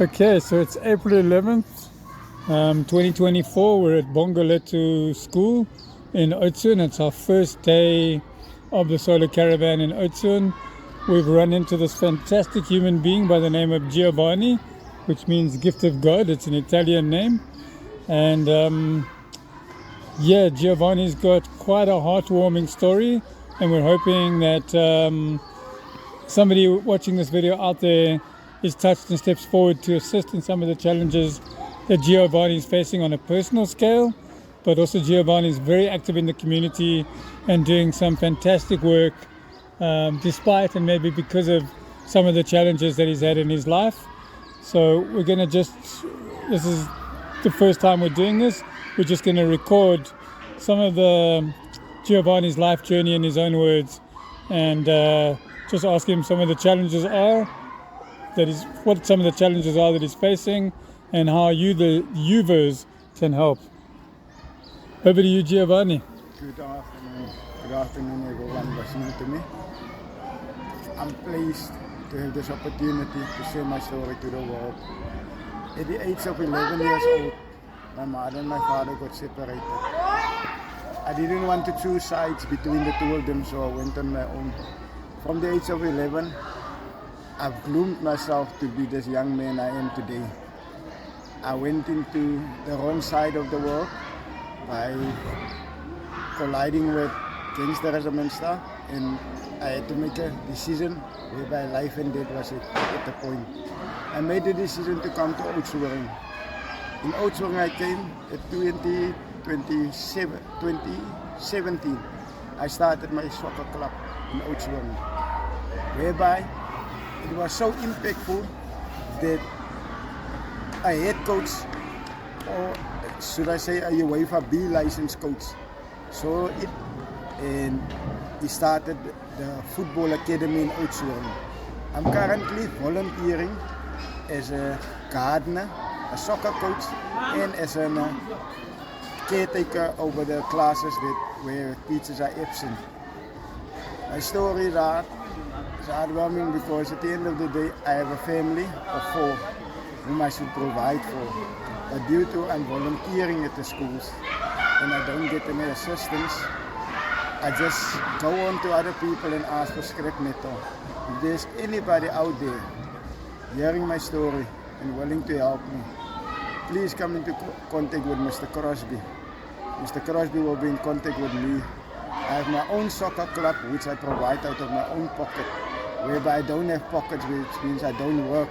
Okay, so it's April 11th, 2024. We're at Bongoletu School in Oudtshoorn. It's our first day of the solar caravan in Oudtshoorn. We've run into this fantastic human being by the name of Giovanni, which means gift of God. It's an Italian name. And Giovanni's got quite a heartwarming story. And we're hoping that somebody watching this video out there is touched and steps forward to assist in some of the challenges that Giovanni is facing on a personal scale, but also Giovanni is very active in the community and doing some fantastic work despite and maybe because of some of the challenges that he's had in his life. So we're going to this is the first time we're doing this. We're just going to record some of the Giovanni's life journey in his own words and just ask him some of the challenges what some of the challenges are that he's facing and how you, the viewers, can help. Over to you, Giovanni. Good afternoon. Good afternoon, everyone listening to me. I'm pleased to have this opportunity to share my story to the world. At the age of 11 years old, my mother and my father got separated. I didn't want to choose sides between the two of them, so I went on my own. From the age of 11, I've groomed myself to be this young man I am today. I went into the wrong side of the world by colliding with gangsterism and stuff, and I had to make a decision whereby life and death was at the point. I made the decision to come to Oudtshoorn. In Oudtshoorn I came at 2017. I started my soccer club in Oudtshoorn, whereby it was so impactful that a head coach, or should I say a UEFA B licensed coach, saw it and he started the football academy in Oudtshoorn. I'm currently volunteering as a gardener, a soccer coach, and as a caretaker over the classes where teachers are absent. My stories are heartwarming because at the end of the day I have a family of 4 whom I should provide for. But due to I'm volunteering at the schools and I don't get any assistance, I just go on to other people and ask for scrap metal. If there's anybody out there hearing my story and willing to help me, please come into contact with Mr. Crosby. Mr. Crosby will be in contact with me. I have my own soccer club which I provide out of my own pocket, whereby I don't have pockets, which means I don't work,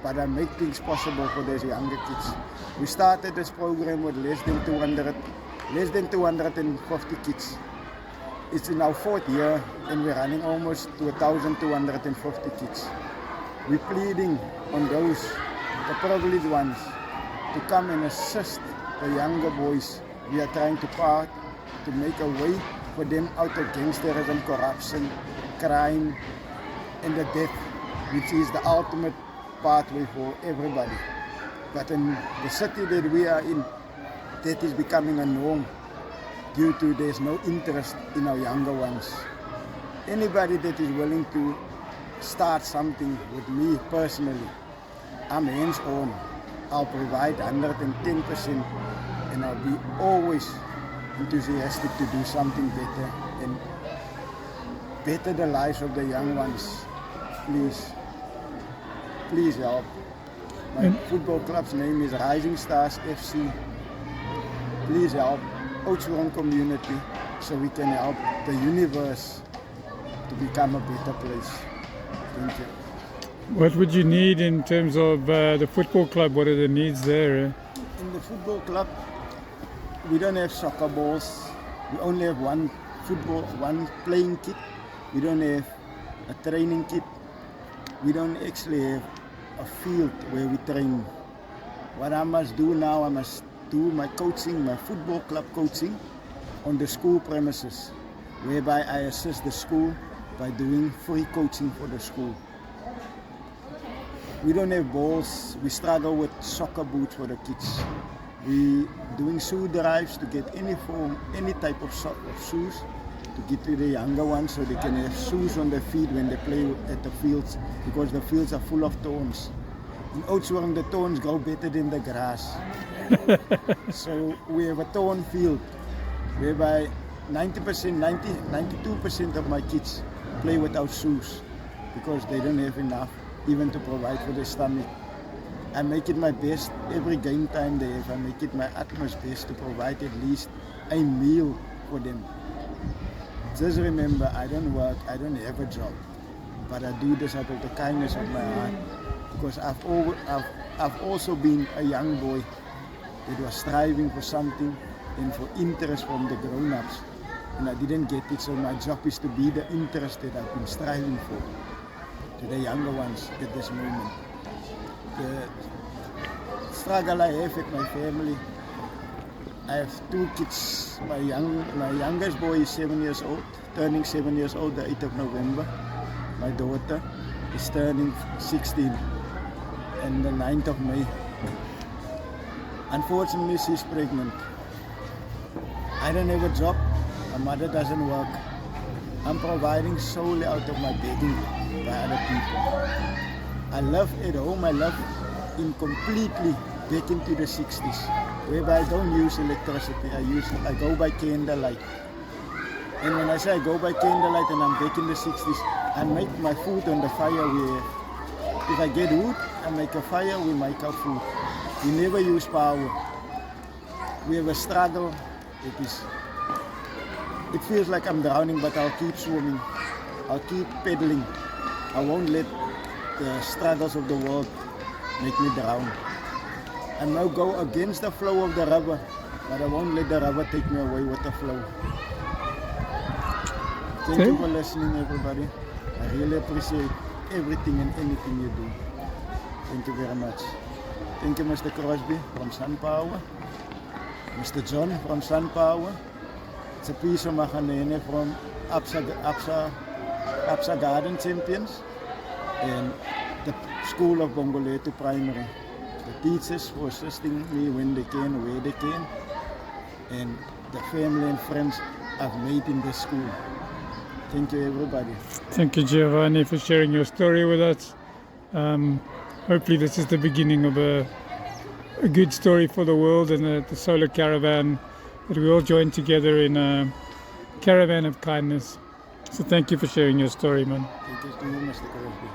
but I make things possible for these younger kids. We started this program with less than 250 kids. It's in our 4th year and we're running almost to 1,250 kids. We're pleading on those, the privileged ones, to come and assist the younger boys. We are trying to make a way for them out of gangsterism, corruption, crime, and the death, which is the ultimate pathway for everybody. But in the city that we are in, that is becoming a norm due to there's no interest in our younger ones. Anybody that is willing to start something with me personally, I'm hands-on. I'll provide 110% and I'll be always enthusiastic to do something better and better the lives of the young ones. Please help. My football club's name is Rising Stars FC. Please help Oudtshoorn community so we can help the universe to become a better place. Thank you. What would you need in terms of the football club? What are the needs there? In the football club, we don't have soccer balls. We only have one playing kit. We don't have a training kit. We don't actually have a field where we train. What I must do now, I must do my coaching, my football club coaching on the school premises, whereby I assist the school by doing free coaching for the school. We don't have balls. We struggle with soccer boots for the kids. We doing shoe drives to get any type of shoes to give to the younger ones so they can have shoes on their feet when they play at the fields, because the fields are full of thorns. In Oudtshoorn, the thorns grow better than the grass. So we have a thorn field whereby 92% of my kids play without shoes because they don't have enough even to provide for their stomach. I make it my best every game time they have. I make it my utmost best to provide at least a meal for them. Just remember, I don't work, I don't have a job, but I do this out of the kindness of my heart because I've also been a young boy that was striving for something and for interest from the grown-ups, and I didn't get it, so my job is to be the interest that I've been striving for to the younger ones at this moment. The struggle I have with my family, I have 2 kids. My youngest boy is 7 years old, turning 7 years old the 8th of November. My daughter is turning 16 and the 9th of May. Unfortunately, she's pregnant. I don't have a job, my mother doesn't work. I'm providing solely out of my begging by other people. I love at home, I love in completely back into the 60s, whereby I don't use electricity, I go by candlelight. And when I say I go by candlelight and I'm back in the 60s, I make my food on the fire we have. If I get wood, I make a fire, we make our food. We never use power. We have a struggle. It feels like I'm drowning, but I'll keep swimming. I'll keep pedaling. I won't let the struggles of the world make me drown. I now go against the flow of the river, but I won't let the river take me away with the flow. Thank you for listening, everybody. I really appreciate everything and anything you do. Thank you very much. Thank you, Mr. Crosby from SunPower, Mr. John from SunPower, it's a piece of Mahanene from Absa Garden Champions, and the School of Bongoleto Primary. The teachers for assisting me when they can, where they can, and the family and friends I've made in this school. Thank you, everybody. Thank you, Giovanni, for sharing your story with us. Hopefully this is the beginning of a good story for the world and the solar caravan, that we all join together in a caravan of kindness. So thank you for sharing your story, man. Thank you to you, Mr. Crosby.